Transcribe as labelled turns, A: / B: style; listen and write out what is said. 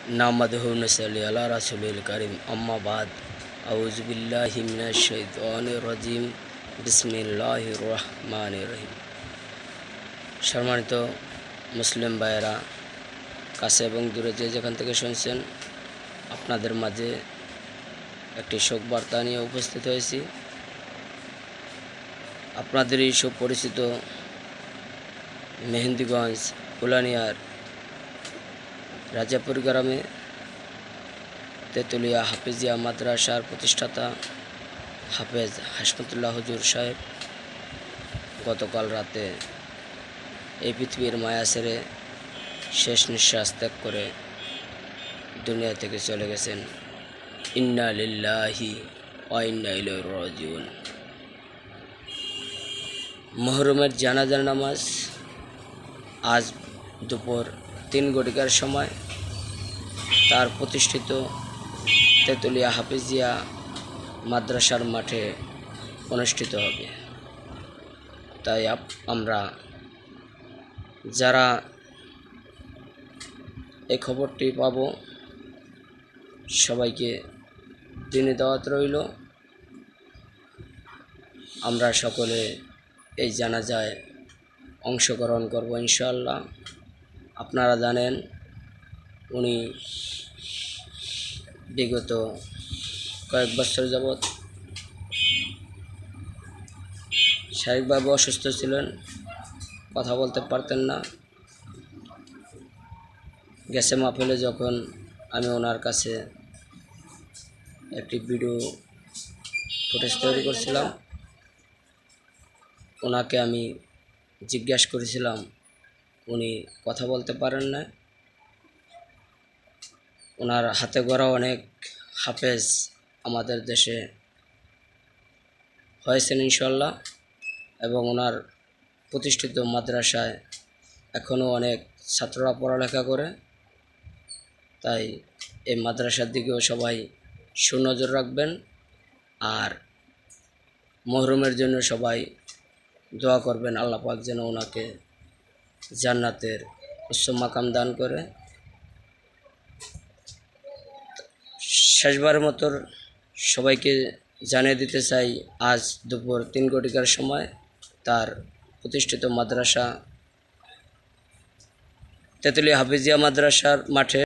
A: नाहमदुहु व नसल्ली अला रसूलिल करीम अम्मा बाद अऊज़ु बिल्लाहि मिनश शैतानिर रजीम बिस्मिल्लाहिर रहमानिर रहीम। সম্মানিত মুসলিম ভাইয়েরা, কাছে এবং দূরে যে যেখান থেকে শুনছেন, আপনাদের মাঝে একটি শোক বার্তা নিয়ে উপস্থিত হয়েছি। আপনাদেরই সুপরিচিত মেহেন্দিগঞ্জ উলানিয়ার রাজাপুর গ্রামে তেতুলিয়া হাফিজিয়া মাদ্রাসার প্রতিষ্ঠাতা হাফেজ হাশমতুল্লাহ হুজুর সাহেব গতকাল রাতে এই পৃথিবীর মায়া ছেড়ে শেষ নিঃশ্বাস ত্যাগ করে দুনিয়া থেকে চলে গেছেন। ইন্না লিল্লাহি ওয়া ইন্না ইলাইহি রাজিউন। মুহররমের জানাজার নামাজ আজ দুপুর 3 ঘটিকার সময় তার প্রতিষ্ঠিত তেতুলিয়া হাফিজিয়া মাদ্রাসার মাঠে অনুষ্ঠিত হবে। তাই আমরা যারা এই খবরটি পাব সবাইকে দিনে দাওয়াত রইল। আমরা সকলে এই জানাজায় অংশগ্রহণ করব ইনশাআল্লাহ। আপনারা জানেন উনি বিগত কয়েক বছর যাবৎ শারীরিকভাবে অসুস্থ ছিলেন, কথা বলতে পারতেন না। গেছে মাহফিলে যখন আমি ওনার কাছে একটি ভিডিও ফুটেজ তৈরি করছিলাম, ওনাকে আমি জিজ্ঞাসা করেছিলাম, উনি কথা বলতে পারেন না। ওনার হাতে গড়া অনেক হাফেজ আমাদের দেশে হয়েছেন ইনশাল্লাহ, এবং ওনার প্রতিষ্ঠিত মাদ্রাসায় এখনও অনেক ছাত্ররা পড়ালেখা করে। তাই এই মাদ্রাসার দিকেও সবাই সুনজর রাখবেন, আর মুহররমের জন্য সবাই দোয়া করবেন। আল্লাহ পাক যেন ওনাকে জান্নাতের উচ্চ মাকাম দান করে। শেষবারের মতো সবাইকে জানিয়ে দিতে চাই, আজ দুপুর 3 ঘটিকার সময় তার প্রতিষ্ঠিত মাদ্রাসা তেতুলিয়া হাফিজিয়া মাদ্রাসার মাঠে